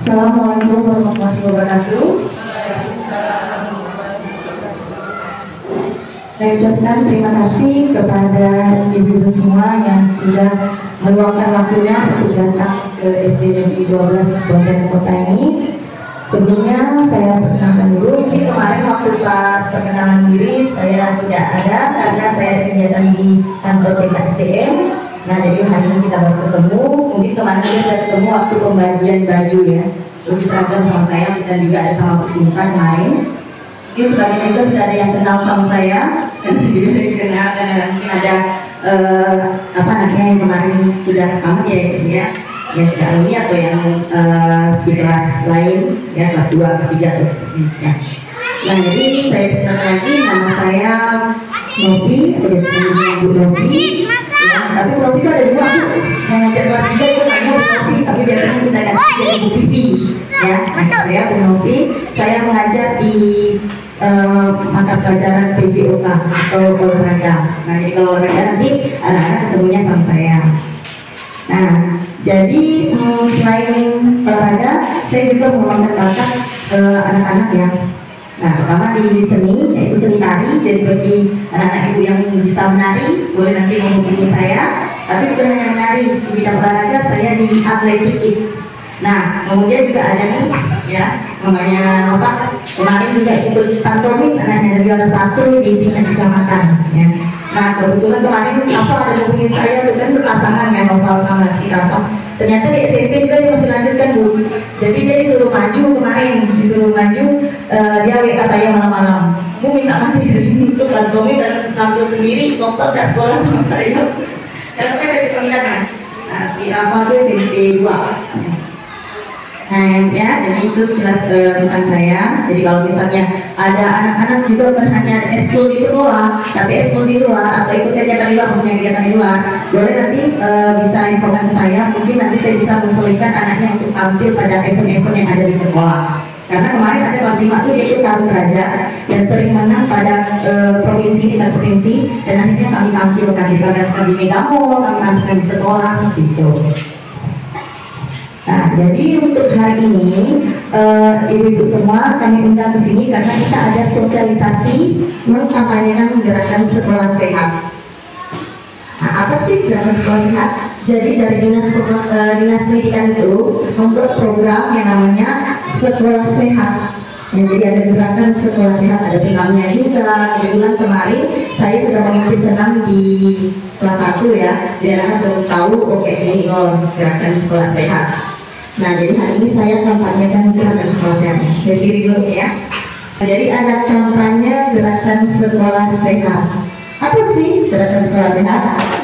Assalamualaikum warahmatullahi wabarakatuh. Saya ucapkan terima kasih kepada ibu-ibu semua yang sudah meluangkan waktunya untuk datang ke SD Negeri 12 Pontianak Kota ini. Sebelumnya saya perkenalkan dulu, mungkin kemarin waktu pas perkenalan diri saya tidak ada karena saya ada kegiatan di kantor BKSDM. Nah, jadi hari ini kita baru ketemu. Mungkin kemarin juga sudah ketemu waktu pembagian baju ya, lebih seragam sama saya dan juga ada sama Persimpan kemarin. Mungkin sebagian juga sudah ada yang kenal sama saya, dan saya juga ada yang kenal karena mungkin ada apa namanya yang kemarin sudah rekaman ya, yang tidak alumni atau yang di kelas lain ya, kelas 2, kelas 3 terus ya. Nah, jadi saya kenalkan lagi, nama saya Novi atau biasanya Bu Novi ya, tapi Bu Novi itu ada dua, yang ngajar kelas 3 itu namanya Bu Novi, tapi biasanya kita ganti jadi Bu Vivi ya. Nah, saya Bu Novi, saya mengajar di mata pelajaran PJOK atau olahraga. Nah, jadi kalau olahraga nanti anak-anak ketemunya sama saya. Nah, jadi selain olahraga, saya juga mengembangkan bakat ke anak-anak ya. Nah, pertama di seni, yaitu seni tari. Jadi bagi anak-anak ibu yang bisa menari, boleh nanti menghubungi saya. Tapi bukan hanya menari, di bidang olahraga saya di Athletic Kids. Nah, kemudian juga ada nih ya, namanya Nova. Kemarin juga ikut pantomim anaknya dari juara 1 di tingkat kecamatan ya. Nah, kebetulan kemarin Nova ada hubungin saya tuh kan berpasangan ya, Nova sama si Rafa. Ternyata di SMP juga dia masih lanjutkan Bu. Jadi dia disuruh maju kemarin, dia WK saya malam-malam. Bu minta materi untuk pantomim dan tampil sendiri, nonton gak sekolah sama saya. Dan sampai saya bisa lihat kan. Nah, si Rafa tuh SMP 2. Nah ya, jadi itu sekilas tentang saya. Jadi kalau misalnya ada anak-anak juga bukan hanya ada ekskul di sekolah, tapi ekskul di luar atau ikut kegiatan di luar, maksudnya kegiatan di luar, boleh nanti bisa infokan ke saya. Mungkin nanti saya bisa menselipkan anaknya untuk tampil pada event-event yang ada di sekolah. Karena kemarin ada kelas 5 tuh dia ikut Tarung Raja dan sering menang pada provinsi, tingkat provinsi, dan akhirnya kami tampilkan di Megamall, kami tampilkan di sekolah seperti itu. Nah, jadi untuk hari ini ibu-ibu semua kami undang ke sini karena kita ada sosialisasi mengkampanyekan gerakan sekolah sehat. Nah, apa sih gerakan sekolah sehat? Jadi dari dinas pendidikan itu membuat program yang namanya sekolah sehat. Ya, jadi ada gerakan sekolah sehat, ada senamnya juga. Kebetulan kemarin saya sudah memimpin senam di kelas 1 ya. Jadi anak-anak sudah tahu, oke ini loh gerakan sekolah sehat. Nah, jadi hari ini saya kampanyekan gerakan sekolah sehat. Saya diri dulu ya. Jadi ada kampanye gerakan sekolah sehat. Apa sih gerakan sekolah sehat?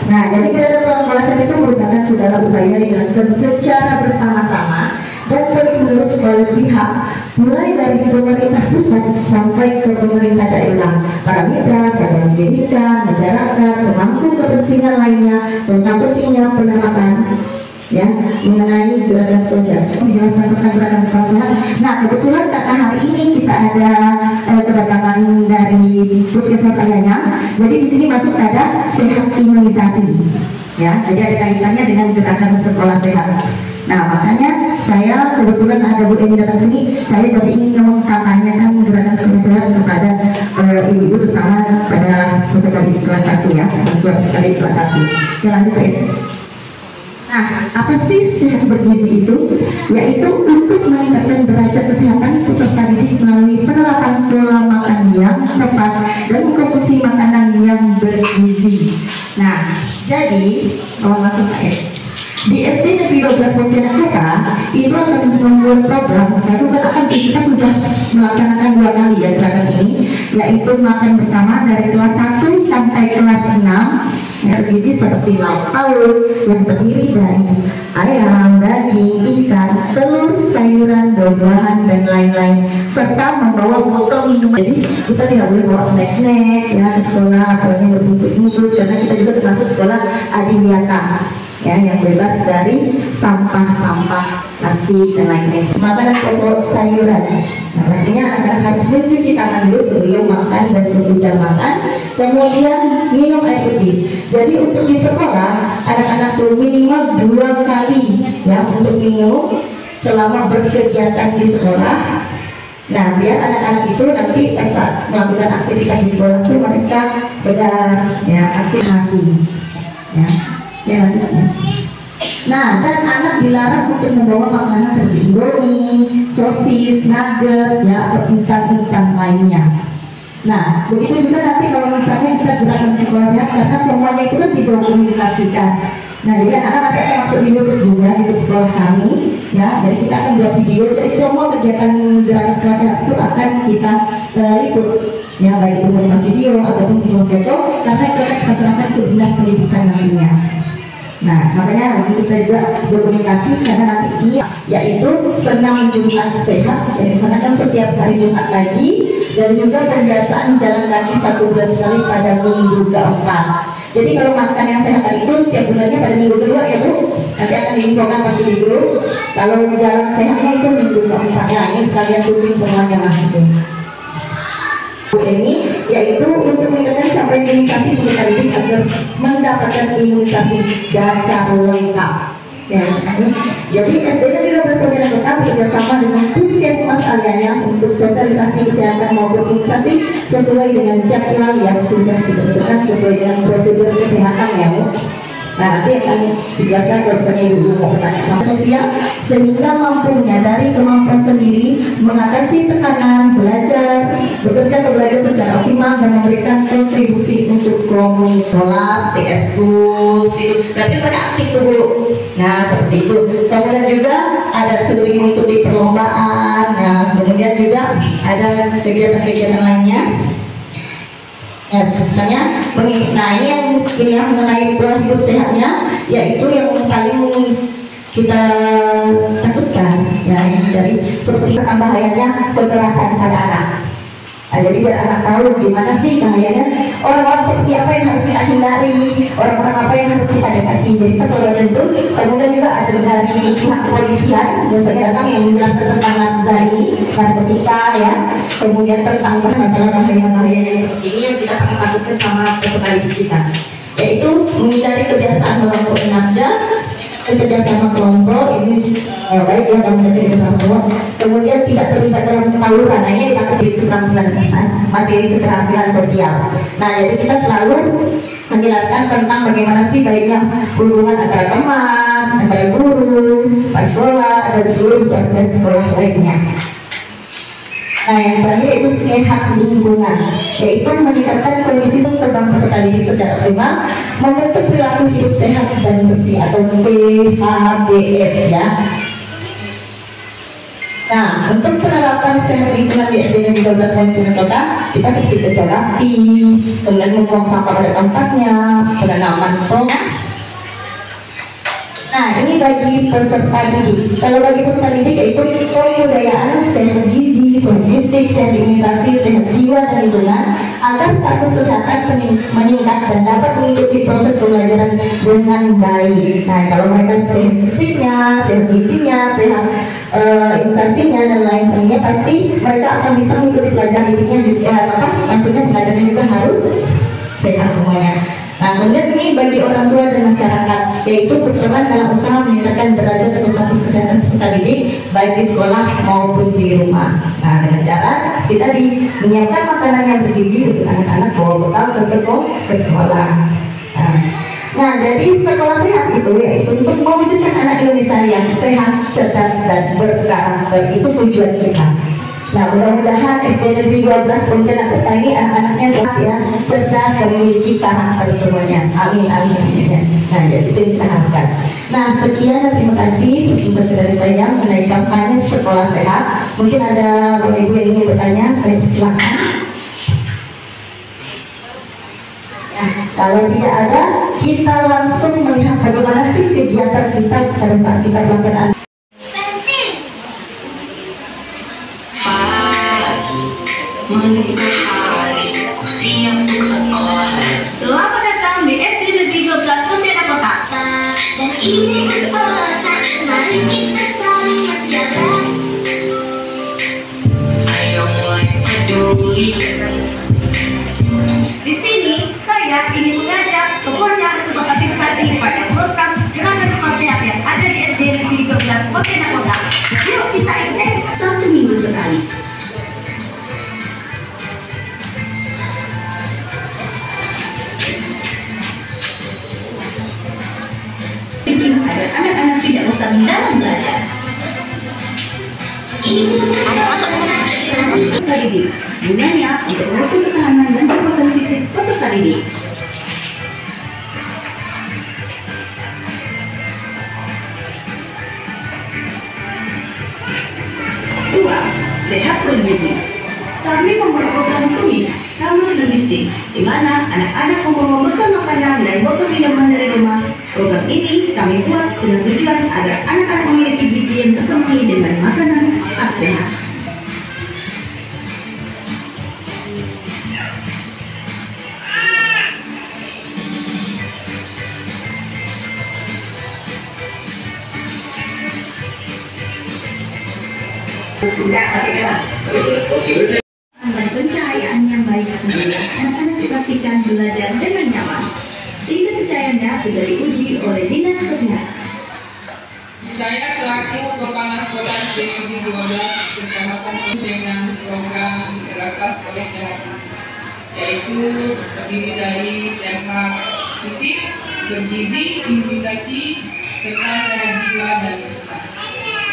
Nah, jadi gerakan sekolah sehat itu merupakan segala upaya yang dilakukan secara bersama-sama dan terus-menerus oleh pihak, mulai dari pemerintah pusat sampai ke pemerintah daerah, para mitra, satuan pendidikan, masyarakat, pemangku kepentingan lainnya tentang pentingnya penerapan ya mengenai gerakan sosial. Penjelasan tentang gerakan sosial. Nah, kebetulan karena hari ini kita ada kedatangan dari puskesmas Ayana, jadi di sini masuk ada sehat imunisasi ya, jadi ada kaitannya dengan gerakan sekolah sehat. Nah, makanya saya kebetulan ada Bu Emi datang sini, saya jadi ingin mengkampanyekan gerakan sekolah sehat kepada ibu-ibu, terutama pada peserta didik kelas 1 ya, untuk peserta didik kelas 1. Ya, lanjut ya. Nah, apa sih sehat bergizi itu? Yaitu untuk meningkatkan derajat kesehatan peserta didik melalui penerapan pola makan yang tepat dan mengkonsumsi makanan yang bergizi. Nah, jadi langsung di SD Negeri 12 Pontianak Kota itu akan membuat program, baru kan kita sudah melaksanakan 2 kali ya gerakan ini, yaitu makan bersama dari kelas 1 sampai kelas 6 yang bergizi seperti lauk pauk yang terdiri dari ayam, daging, ikan, telur, sayuran, buah-buahan dan lain-lain, serta membawa botol minuman. Jadi kita tidak boleh bawa snack-snack ya ke sekolah, apalagi yang berbungkus-bungkus, karena kita juga termasuk sekolah adiwiyata ya, yang bebas dari sampah-sampah plastik dan lain-lain. Makanan pokok sayuran. Nah, pastinya anak-anak harus mencuci tangan dulu sebelum makan dan sesudah makan, kemudian minum air putih. Jadi untuk di sekolah anak-anak tuh minimal 2 kali ya untuk minum selama berkegiatan di sekolah. Nah, biar anak-anak itu nanti saat melakukan aktivitas di sekolah itu mereka sudah ya aktivasi ya. Nah, dan anak dilarang untuk membawa makanan seperti Indomie, sosis, nugget, ya, atau instan-instan lainnya. Nah, begitu juga nanti kalau misalnya kita gerakan sekolah sehat, karena semuanya itu kan didokumentasikan. Nah, jadi anak nanti akan masuk di YouTube juga, di YouTube sekolah kami, ya. Jadi kita akan buat video, jadi semua kegiatan gerakan sekolah sehat itu akan kita liput, ya, baik itu berupa video ataupun video foto, karena itu akan kita serahkan ke dinas pendidikan nantinya. Nah, makanya kita juga dokumentasi karena nanti ini yaitu senam Jumat sehat yang dilaksanakan setiap hari Jumat pagi, dan juga pembiasaan jalan kaki 1 bulan sekali pada minggu keempat. Jadi kalau makan yang sehat itu setiap bulannya pada minggu kedua ya Bu, nanti akan diinfokan pasti di grup. Kalau jalan sehatnya itu minggu keempat. Ya, ini sekalian syuting semuanya lah gitu. Ini yaitu untuk meningkatkan capaian imunisasi peserta didik agar mendapatkan imunisasi dasar lengkap. Ya, jadi SD-nya di 12 Kabupaten Kota bekerjasama dengan puskesmas aliannya untuk sosialisasi kesehatan maupun imunisasi sesuai dengan jadwal yang sudah ditentukan sesuai dengan prosedur kesehatan ya Bu. Nah, nanti akan dijelaskan kalau misalnya ibu mau bertanya sama sosial, sehingga mampu menyadari kemampuan sendiri, mengatasi tekanan, belajar, bekerja atau belajar secara optimal dan memberikan kontribusi untuk komunitas, TS Plus, itu berarti mereka aktif tuh Bu. Nah, seperti itu. Kemudian juga ada sering mengikuti perlombaan, nah kemudian juga ada kegiatan-kegiatan lainnya. Ya, misalnya, nah ini yang mengenai pola hidup sehatnya, yaitu yang paling kita takutkan, ya, dari seperti bahayanya kekerasan pada anak. Nah, jadi biar anak tahu gimana sih bahayanya, orang-orang seperti apa yang harus kita hindari, orang-orang apa yang harus kita dekati. Jadi pas ada itu, kemudian juga ada dari pihak kepolisian, biasanya datang yang menjelaskan tentang nafzani, narkotika, ya, kemudian tentang masalah bahaya-bahaya yang seperti ini yang kita sangat takutkan sama peserta didik kita, yaitu menghindari kebiasaan merokok nafza, kerjasama kelompok ini baik ya kalau kita bersama kelompok, kemudian tidak terlibat dalam tawuran. Nah, ini dipakai di keterampilan materi keterampilan sosial. Nah, jadi kita selalu menjelaskan tentang bagaimana sih baiknya hubungan antara teman, antara guru, pas sekolah, dan seluruh keluarga sekolah lainnya. Nah, yang terakhir itu sehat lingkungan, yaitu meningkatkan kondisi terbang peserta didik secara optimal, membentuk perilaku hidup sehat dan bersih atau PHBS ya. Nah, untuk penerapan sehat lingkungan di SD Negeri 12 Kabupaten Kota, kita seperti bocor rapi, kemudian membuang sampah pada tempatnya, penanaman pohon. Nah, ini bagi peserta didik. Kalau bagi peserta didik yaitu pembudayaan sehat gizi, sehat fisik, sehat imunisasi, sehat jiwa dan lingkungan, agar status kesehatan meningkat dan dapat mengikuti proses pembelajaran dengan baik. Nah, kalau mereka sehat fisiknya, sehat gizinya, sehat imunisasinya dan lain sebagainya, pasti mereka akan bisa mengikuti pelajaran didiknya juga. Maksudnya pelajarannya juga harus sehat semuanya. Nah, kemudian ini bagi orang tua dan masyarakat, yaitu berperan dalam usaha meningkatkan derajat atau status kesehatan peserta didik baik di sekolah maupun di rumah. Nah, dengan cara kita menyiapkan makanan yang bergizi untuk anak-anak bawa bekal ke sekolah. Nah, jadi sekolah sehat itu yaitu untuk mewujudkan anak Indonesia yang sehat, cerdas, dan berkarakter. Itu tujuan kita. Nah, mudah-mudahan SD Negeri 12 Pontianak Kota ini anak-anaknya sehat ya, cerdas, dan memiliki karakter semuanya. Amin, amin, amin. Nah, jadi itu yang kita harapkan. Nah, sekian dan terima kasih presentasi dari saya mengenai kampanye sekolah sehat. Mungkin ada Bapak Ibu yang ingin bertanya, saya persilakan. Nah, kalau tidak ada, kita langsung melihat bagaimana sih kegiatan kita pada saat kita pelaksanaan. Ku siap untuk sekolah. Selamat datang di SD Negeri 12 Pontianak Kota. Dan ini berpesan, mari kita saling menjaga. Ayo mulai peduli. Di sini saya ingin mengajak semuanya untuk berpartisipasi pada program gerakan sekolah sehat yang ada di SD Negeri 12 Pontianak Kota. kita cek 1 minggu sekali. Agar anak-anak tidak bosan dalam belajar. Peserta didik gunanya untuk mengukur ketahanan dan kekuatan fisik peserta didik. Dua, sehat bergizi. Kami membuat program tulis kamus linguistik, di mana anak-anak membawa bekal makanan dan botol minuman dari rumah. Program ini kami buat dengan tujuan agar anak-anak memiliki gizi yang terpenuhi dengan makanan sehat. Dan pencahayaan yang baik sendiri, anak-anak dipastikan belajar dengan nyaman. Tingkat pencahayaannya sudah diuji oleh Dinas Kesehatan. Saya selaku Kepala Sekolah SDNG 12 Kecamatan dengan program Gerakan Sekolah Kesehatan, yaitu terdiri dari sehat fisik, bergizi, imunisasi, serta sehat jiwa dan mental.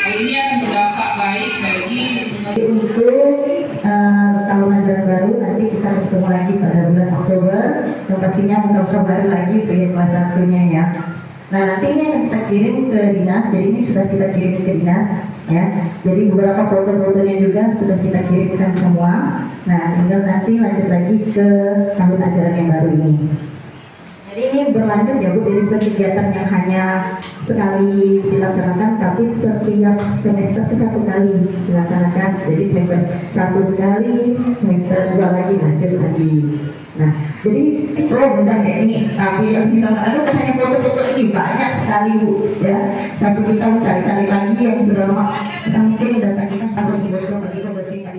Hal ini akan berdampak baik bagi Untuk tahun ajaran baru nanti kita bertemu lagi pada bulan Oktober, yang pastinya muka-muka baru lagi untuk yang kelas 1-nya ya. Nah, nanti ini akan kita kirim ke dinas, jadi ini sudah kita kirim ke dinas ya. Jadi beberapa foto-fotonya juga sudah kita kirimkan semua. Nah, tinggal nanti lanjut lagi ke tahun ajaran yang baru ini. Jadi ini berlanjut ya Bu, jadi bukan kegiatan yang hanya sekali dilaksanakan, tapi setiap semester itu 1 kali dilaksanakan. Jadi semester 1 sekali, semester 2 lagi, lanjut lagi. Nah, jadi mudah kayak ini. Tapi yang misalnya hanya foto-foto ini banyak sekali Bu, ya. Sampai kita mencari-cari lagi yang sudah lama, kita mungkin data kita harus bersihkan.